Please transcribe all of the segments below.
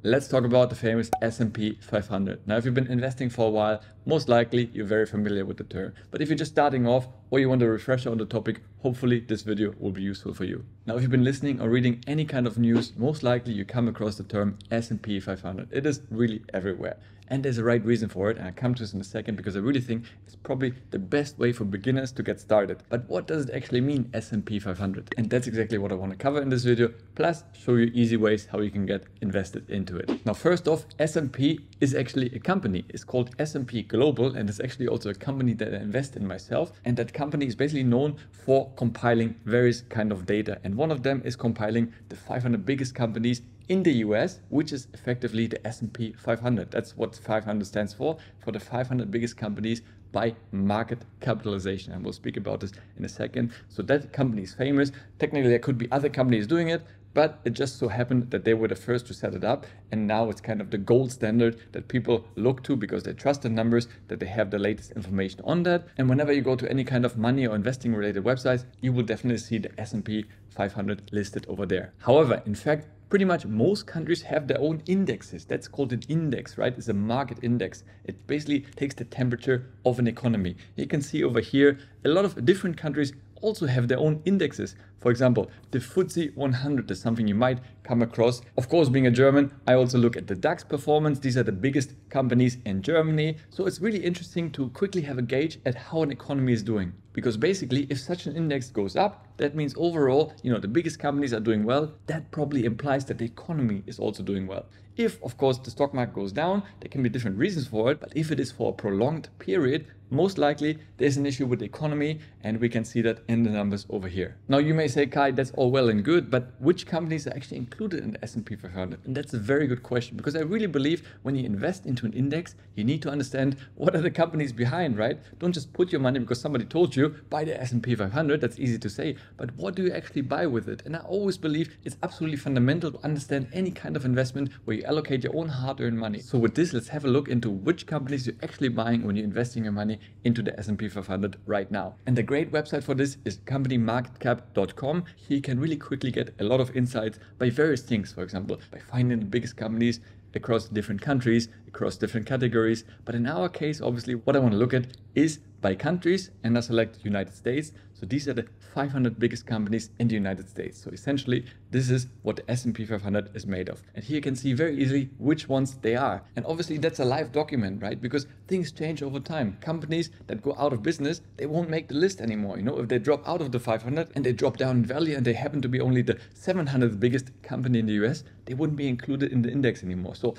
Let's talk about the famous S&P 500. Now, if you've been investing for a while, most likely you're very familiar with the term. But if you're just starting off or you want a refresher on the topic, hopefully this video will be useful for you. Now, if you've been listening or reading any kind of news, most likely you come across the term S&P 500. It is really everywhere. And there's a right reason for it, and I'll come to this in a second because I really think it's probably the best way for beginners to get started. But what does it actually mean, S&P 500? And that's exactly what I want to cover in this video, plus show you easy ways how you can get invested into it. Now, first off, S&P is actually a company. It's called S&P Global, and it's actually also a company that I invest in myself. And that company is basically known for compiling various kind of data. And one of them is compiling the 500 biggest companies in the US, which is effectively the S&P 500. That's what 500 stands for the 500 biggest companies by market capitalization. And we'll speak about this in a second. So that company is famous. Technically, there could be other companies doing it, but it just so happened that they were the first to set it up. And now it's kind of the gold standard that people look to because they trust the numbers, that they have the latest information on that. And whenever you go to any kind of money or investing related websites, you will definitely see the S&P 500 listed over there. However, in fact, pretty much most countries have their own indexes. That's called an index, right? It's a market index. It basically takes the temperature of an economy. You can see over here, a lot of different countries also have their own indexes. For example, the FTSE 100 is something you might come across. Of course, being a German, I also look at the DAX performance. These are the biggest companies in Germany. So it's really interesting to quickly have a gauge at how an economy is doing. Because basically, if such an index goes up, that means overall, the biggest companies are doing well. That probably implies that the economy is also doing well. If, of course, the stock market goes down, there can be different reasons for it. But if it is for a prolonged period, most likely there's an issue with the economy, and we can see that in the numbers over here. Now, you may say, Kai, that's all well and good, but which companies are actually included in the S&P 500? And that's a very good question, because I really believe when you invest into an index, you need to understand what are the companies behind, right? Don't just put your money because somebody told you, buy the S&P 500. That's easy to say, but what do you actually buy with it? And I always believe it's absolutely fundamental to understand any kind of investment where you allocate your own hard-earned money. So with this, let's have a look into which companies you're actually buying when you're investing your money into the S&P 500 right now. And the great website for this is companymarketcap.com. Here you can really quickly get a lot of insights by various things, for example, by finding the biggest companies across different countries, across different categories. But in our case, obviously, what I want to look at is by countries, and I select United States. So these are the 500 biggest companies in the United States. So essentially, this is what the S&P 500 is made of. And here you can see very easily which ones they are. And obviously that's a live document, right? Because things change over time. Companies that go out of business, they won't make the list anymore. If they drop out of the 500 and they drop down in value and they happen to be only the 700th biggest company in the US, they wouldn't be included in the index anymore. So,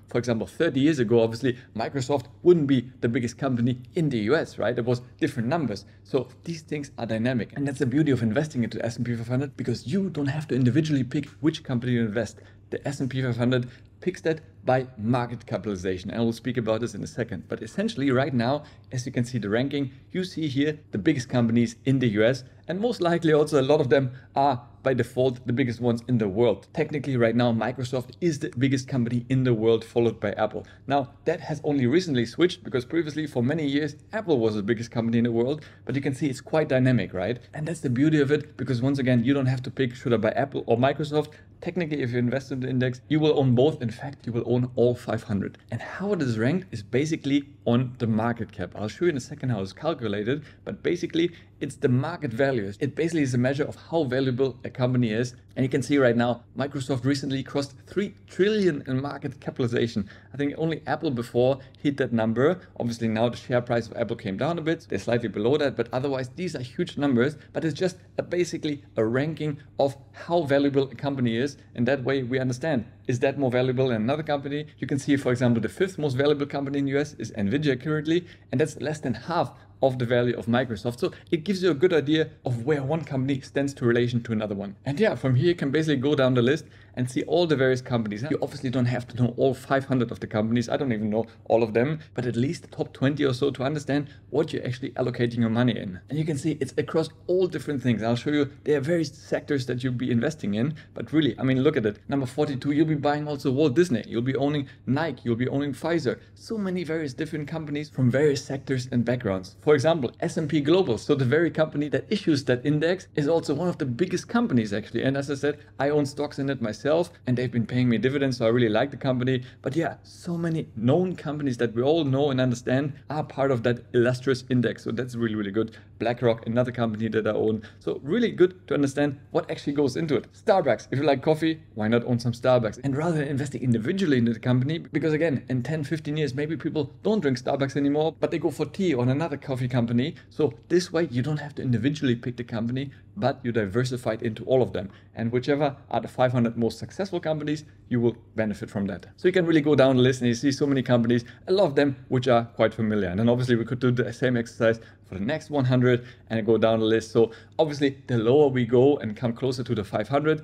for example, 30 years ago, obviously Microsoft wouldn't be the biggest company in the US, right? It was different numbers. So these things are dynamic. And that's the beauty of investing into the S&P 500, because you don't have to individually pick which company you invest. The S&P 500 picks that by market capitalization. And we'll speak about this in a second. But essentially right now, as you can see the ranking, you see here the biggest companies in the US, and most likely also a lot of them are by default the biggest ones in the world. Technically right now, Microsoft is the biggest company in the world, followed by Apple. Now that has only recently switched, because previously for many years, Apple was the biggest company in the world, but you can see it's quite dynamic, right? And that's the beauty of it, because once again, you don't have to pick should I buy Apple or Microsoft. Technically, if you invest in the index, you will own both. In fact, you will own all 500. And how it is ranked is basically on the market cap. I'll show you in a second how it's calculated, but basically it's the market value. It basically is a measure of how valuable a company is. And you can see right now, Microsoft recently crossed 3 trillion in market capitalization. I think only Apple before hit that number. Obviously now the share price of Apple came down a bit. They're slightly below that, but otherwise these are huge numbers. But it's just basically a ranking of how valuable a company is. And that way we understand, is that more valuable than another company? You can see, for example, the 5th most valuable company in the US is Nvidia currently, and that's less than half of the value of Microsoft. So it gives you a good idea of where one company stands to relation to another one. And yeah, from here you can basically go down the list and see all the various companies. You obviously don't have to know all 500 of the companies. I don't even know all of them, but at least the top 20 or so to understand what you're actually allocating your money in. And you can see it's across all different things. I'll show you there are various sectors that you'll be investing in, but really, look at it. Number 42, you'll be buying also Walt Disney. You'll be owning Nike. You'll be owning Pfizer. So many various different companies from various sectors and backgrounds. For example, S&P Global. So the very company that issues that index is also one of the biggest companies actually. And as I said, I own stocks in it myself. myself and they've been paying me dividends, so I really like the company. But yeah, so many known companies that we all know and understand are part of that illustrious index. So that's really, really good. BlackRock, another company that I own. So really good to understand what actually goes into it. Starbucks, if you like coffee, why not own some Starbucks? And rather than investing individually in the company, because again, in 10, 15 years, maybe people don't drink Starbucks anymore, but they go for tea on another coffee company. So this way, you don't have to individually pick the company, but you diversify it into all of them. And whichever are the 500 most successful companies, you will benefit from that. So you can really go down the list and you see so many companies, a lot of them which are quite familiar. And then obviously we could do the same exercise for the next 100 and go down the list. So obviously the lower we go and come closer to the 500,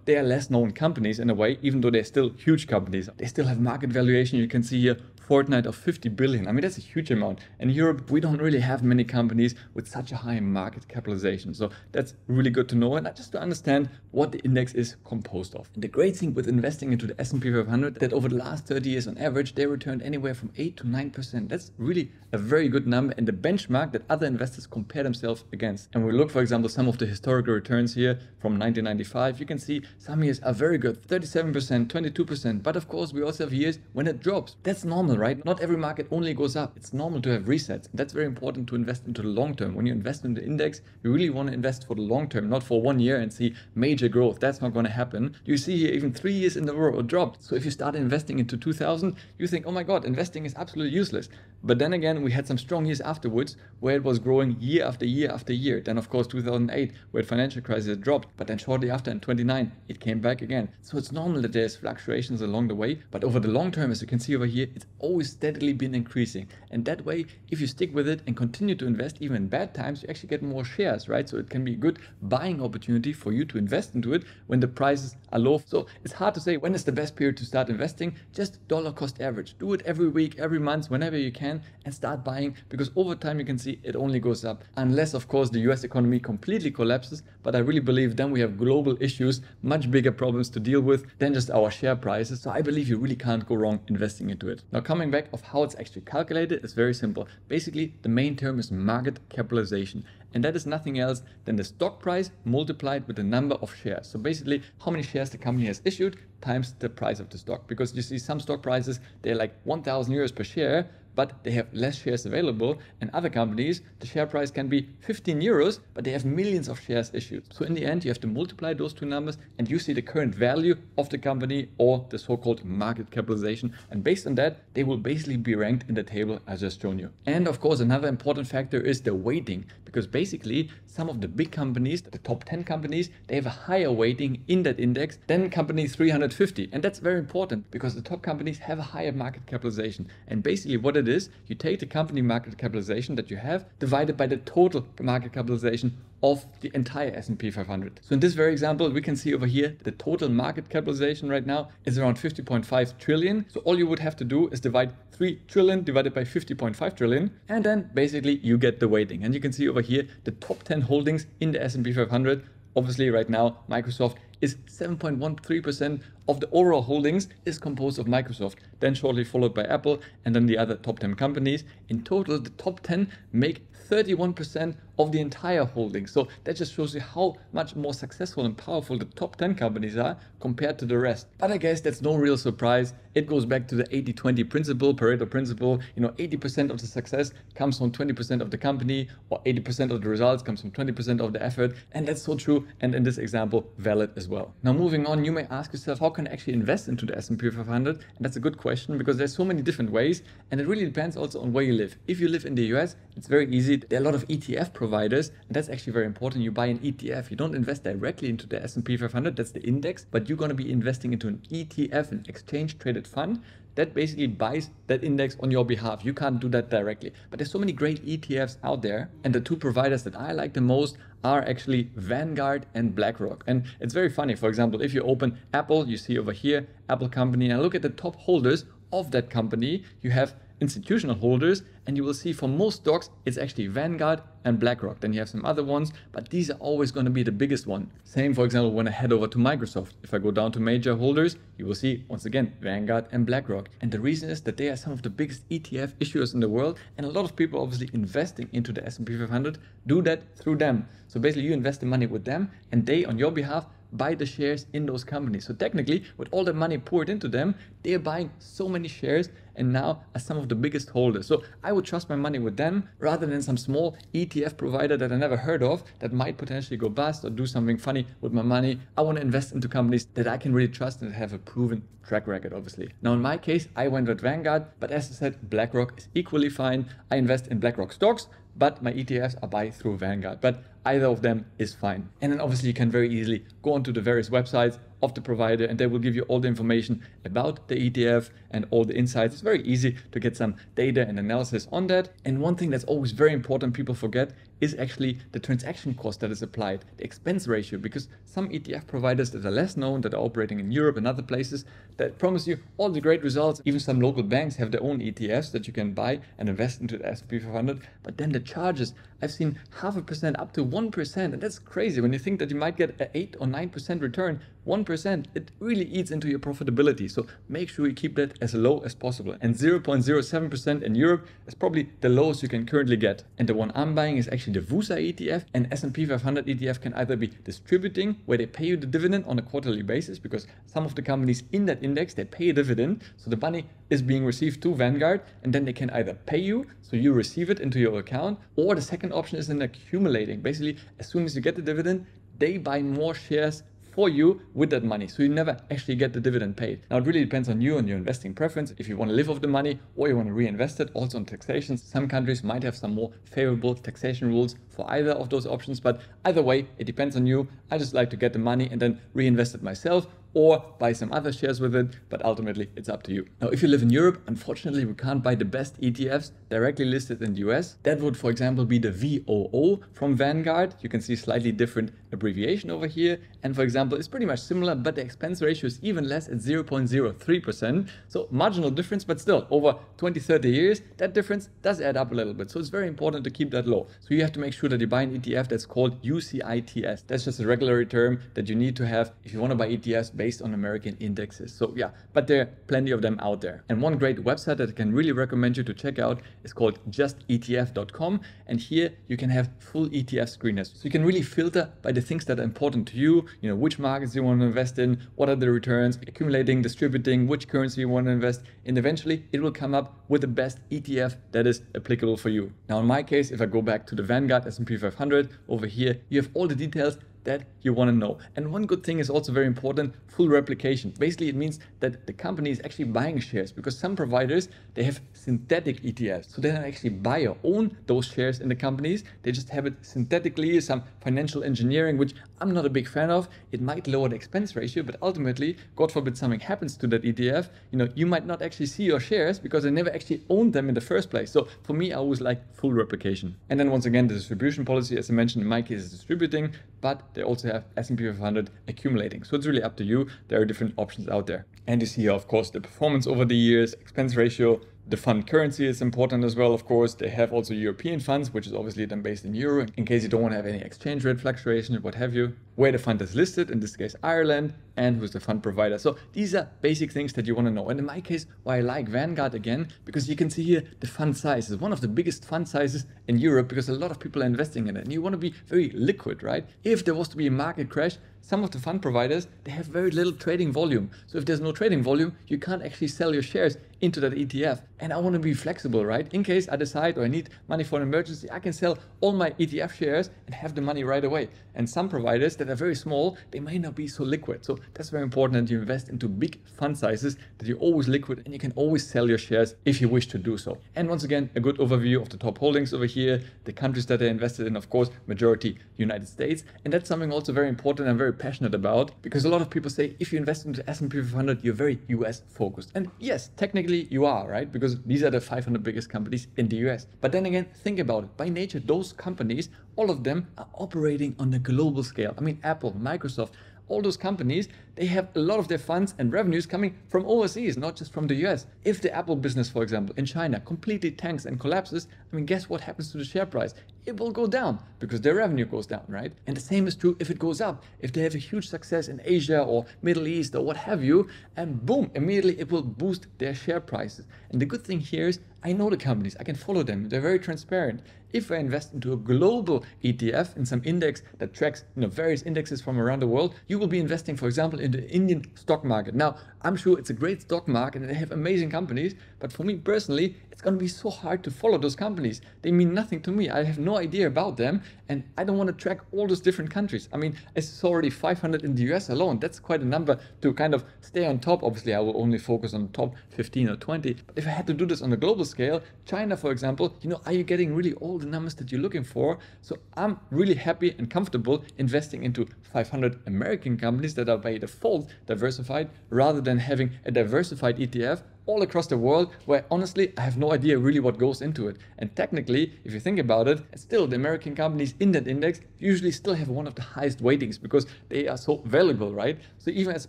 they are less known companies in a way, even though they're still huge companies. They still have market valuation. You can see here Fortnite of 50 billion. I mean, that's a huge amount. In Europe, we don't really have many companies with such a high market capitalization. So that's really good to know and just to understand what the index is composed of. And the great thing with investing into the S&P 500 that over the last 30 years on average, they returned anywhere from 8 to 9%. That's really a very good number and the benchmark that other investors compare themselves against. And we look, for example, some of the historical returns here from 1995. You can see some years are very good, 37%, 22%. But of course, we also have years when it drops. That's normal, right? Not every market only goes up. It's normal to have resets. That's very important to invest into the long term. When you invest in the index, you really want to invest for the long term, not for 1 year and see major growth. That's not going to happen. You see here even 3 years in a row it dropped. So if you start investing into 2000, you think, oh my God, investing is absolutely useless. But then again, we had some strong years afterwards where it was growing year after year after year. Then of course 2008, where the financial crisis dropped, but then shortly after in 29, it came back again. So it's normal that there's fluctuations along the way, but over the long term, as you can see over here, it's always steadily been increasing. And that way, if you stick with it and continue to invest even in bad times, you actually get more shares, right? So it can be a good buying opportunity for you to invest into it when the prices are low. So it's hard to say when is the best period to start investing. Just dollar cost average. Do it every week, every month, whenever you can, and start buying, because over time you can see it only goes up. Unless of course the US economy completely collapses, but I really believe then we have global issues, much bigger problems to deal with than just our share prices. So I believe you really can't go wrong investing into it. Now coming back of how it's actually calculated, it's very simple. Basically the main term is market capitalization. And that is nothing else than the stock price multiplied with the number of shares. So basically how many shares the company has issued times the price of the stock. Because you see some stock prices, they're like 1,000 euros per share, but they have less shares available. And other companies, the share price can be 15 euros, but they have millions of shares issued. So in the end, you have to multiply those two numbers and you see the current value of the company or the so-called market capitalization. And based on that, they will basically be ranked in the table I just shown you. And of course, another important factor is the weighting, because basically some of the big companies, the top 10 companies, they have a higher weighting in that index than company 350. And that's very important because the top companies have a higher market capitalization. And basically what it is, you take the company market capitalization that you have divided by the total market capitalization of the entire S&P 500. So in this very example, we can see over here, the total market capitalization right now is around 50.5 trillion. So all you would have to do is divide 3 trillion divided by 50.5 trillion. And then basically you get the weighting. And you can see over here, the top 10 holdings in the S&P 500. Obviously right now, Microsoft is 7.13% of the overall holdings is composed of Microsoft, then shortly followed by Apple and then the other top 10 companies. In total, the top 10 make 31% of the entire holding. So that just shows you how much more successful and powerful the top 10 companies are compared to the rest. But I guess that's no real surprise. It goes back to the 80-20 principle, Pareto principle. 80% of the success comes from 20% of the company, or 80% of the results comes from 20% of the effort. And that's so true. And in this example, valid as well. Now moving on, you may ask yourself, how can I actually invest into the S&P 500? And that's a good question because there's so many different ways. And it really depends also on where you live. If you live in the US, it's very easy. There are a lot of ETF providers, and that's actually very important. You buy an ETF. You don't invest directly into the S&P 500, that's the index, but you're going to be investing into an ETF, an exchange traded fund, that basically buys that index on your behalf. You can't do that directly. But there's so many great ETFs out there, and the two providers that I like the most are actually Vanguard and BlackRock. And it's very funny. For example, if you open Apple, you see over here, Apple company, and look at the top holders of that company, you have institutional holders, and you will see for most stocks, it's actually Vanguard and BlackRock. Then you have some other ones, but these are always going to be the biggest one. Same, for example, when I head over to Microsoft. If I go down to major holders, you will see, once again, Vanguard and BlackRock. And the reason is that they are some of the biggest ETF issuers in the world, and a lot of people obviously investing into the S&P 500 do that through them. So basically, you invest the money with them, and they, on your behalf, buy the shares in those companies. So technically, with all the money poured into them, they're buying so many shares and now are some of the biggest holders. So I would trust my money with them rather than some small ETF provider that I never heard of that might potentially go bust or do something funny with my money. I want to invest into companies that I can really trust and have a proven track record, obviously. Now, in my case, I went with Vanguard, but as I said, BlackRock is equally fine. I invest in BlackRock stocks, but my ETFs are buy through Vanguard. But either of them is fine. And then obviously you can very easily go onto the various websites of the provider and they will give you all the information about the ETF and all the insights. It's very easy to get some data and analysis on that. And one thing that's always very important people forget is actually the transaction cost that is applied, the expense ratio, because some ETF providers that are less known, that are operating in Europe and other places, that promise you all the great results. Even some local banks have their own ETFs that you can buy and invest into the S&P 500. But then the charges, I've seen 0.5% up to 1%. And that's crazy. When you think that you might get an 8 or 9% return, 1%, it really eats into your profitability. So make sure you keep that as low as possible. And 0.07% in Europe is probably the lowest you can currently get. And the one I'm buying is actually the VUSA ETF. And S&P 500 ETF can either be distributing, where they pay you the dividend on a quarterly basis, because some of the companies in that index, they pay a dividend. So the money is being received to Vanguard, and then they can either pay you, so you receive it into your account, or the second option is in accumulating. Basically, as soon as you get the dividend, they buy more shares for you with that money, so you never actually get the dividend paid. Now it really depends on you and your investing preference, if you want to live off the money or you want to reinvest it. Also on taxation, some countries might have some more favorable taxation rules for either of those options, but either way it depends on you. I just like to get the money and then reinvest it myself or buy some other shares with it, but ultimately it's up to you. Now, if you live in Europe, unfortunately we can't buy the best ETFs directly listed in the US. That would, for example, be the VOO from Vanguard. You can see slightly different abbreviation over here. And for example, it's pretty much similar, but the expense ratio is even less at 0.03%. So marginal difference, but still over 20, 30 years, that difference does add up a little bit. So it's very important to keep that low. So you have to make sure that you buy an ETF that's called UCITS. That's just a regulatory term that you need to have if you want to buy ETFs based on American indexes. So yeah, but there are plenty of them out there. And one great website that I can really recommend you to check out is called justetf.com. And here you can have full ETF screeners. So you can really filter by the things that are important to you, which markets you want to invest in, what are the returns, accumulating, distributing, which currency you want to invest in. Eventually, it will come up with the best ETF that is applicable for you. Now, in my case, if I go back to the Vanguard S&P 500, over here, you have all the details that you want to know. And one good thing is also very important, full replication. Basically, it means that the company is actually buying shares, because some providers, they have synthetic ETFs. So they don't actually buy or own those shares in the companies. They just have it synthetically, some financial engineering, which I'm not a big fan of. It might lower the expense ratio, but ultimately, God forbid something happens to that ETF, you might not actually see your shares because they never actually owned them in the first place. So for me, I always like full replication. And then once again, the distribution policy, as I mentioned, in my case is distributing, but they also have S&P 500 accumulating. So it's really up to you. There are different options out there. And you see here, of course, the performance over the years, expense ratio. The fund currency is important as well, of course. They have also European funds, which is obviously then based in euro, in case you don't want to have any exchange rate fluctuation, what have you. Where the fund is listed, in this case Ireland, and who's the fund provider. So these are basic things that you want to know. And in my case, why I like Vanguard again, because you can see here the fund size is one of the biggest fund sizes in Europe, because a lot of people are investing in it. And you want to be very liquid, right? If there was to be a market crash, some of the fund providers, they have very little trading volume. So if there's no trading volume, you can't actually sell your shares into that ETF. And I want to be flexible, right? In case I decide or I need money for an emergency, I can sell all my ETF shares and have the money right away. And some providers that are very small, they may not be so liquid. So that's very important that you invest into big fund sizes, that you're always liquid and you can always sell your shares if you wish to do so. And once again, a good overview of the top holdings over here, the countries that they invested in, of course, majority United States. And that's something also very important and very passionate about, because a lot of people say if you invest into S&P 500, you're very US focused. And yes, technically you are, right? Because these are the 500 biggest companies in the US. But then again, think about it. By nature, those companies, all of them are operating on a global scale. I mean, Apple, Microsoft, all those companies, they have a lot of their funds and revenues coming from overseas, not just from the US. If the Apple business, for example, in China completely tanks and collapses, I mean, guess what happens to the share price? It will go down because their revenue goes down, right? And the same is true if it goes up. If they have a huge success in Asia or Middle East or what have you, and boom, immediately it will boost their share prices. And the good thing here is I know the companies, I can follow them, they're very transparent. If I invest into a global ETF in some index that tracks various indexes from around the world, you will be investing, for example, in the Indian stock market. Now, I'm sure it's a great stock market and they have amazing companies, but for me personally, it's going to be so hard to follow those companies. They mean nothing to me. I have no idea about them and I don't want to track all those different countries. I mean, it's already 500 in the US alone. That's quite a number to kind of stay on top. Obviously, I will only focus on the top 15 or 20. But if I had to do this on a global scale, China, for example, are you getting really all the numbers that you're looking for? So I'm really happy and comfortable investing into 500 American companies that are by default diversified rather than having a diversified ETF all across the world where honestly I have no idea really what goes into it. And technically, if you think about it, still the American companies in that index usually still have one of the highest weightings because they are so valuable, right? So even as a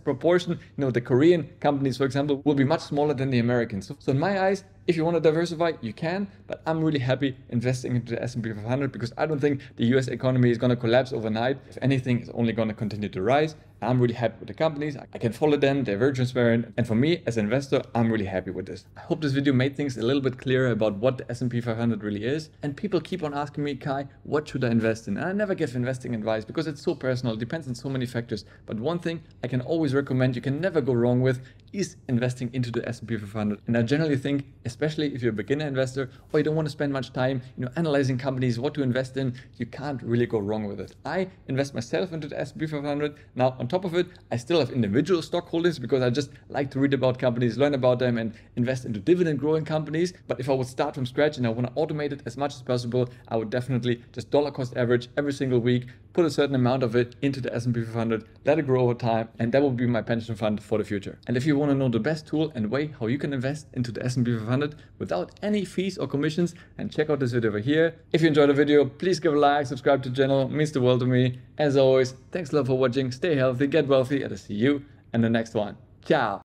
proportion, the Korean companies, for example, will be much smaller than the Americans. So in my eyes, if you want to diversify, you can, but I'm really happy investing into the S&P 500 because I don't think the US economy is going to collapse overnight. If anything, it's only going to continue to rise. I'm really happy with the companies. I can follow them. They're very transparent. And for me, as an investor, I'm really happy with this. I hope this video made things a little bit clearer about what the S&P 500 really is. And people keep on asking me, Kai, what should I invest in? And I never give investing advice because it's so personal. It depends on so many factors. But one thing I can always recommend you can never go wrong with is investing into the S&P 500. And I generally think, especially if you're a beginner investor or you don't want to spend much time, analyzing companies, what to invest in, you can't really go wrong with it. I invest myself into the S&P 500. Now, on top of it, I still have individual stock holdings because I just like to read about companies, learn about them and invest into dividend growing companies. But if I would start from scratch and I want to automate it as much as possible, I would definitely just dollar cost average every single week, put a certain amount of it into the S&P 500, let it grow over time, and that will be my pension fund for the future. And if you want to know the best tool and way how you can invest into the S&P 500 without any fees or commissions, and check out this video over here. If you enjoyed the video, please give a like, subscribe to the channel, it means the world to me. As always, thanks a lot for watching, stay healthy, get wealthy, and I'll see you in the next one. Ciao!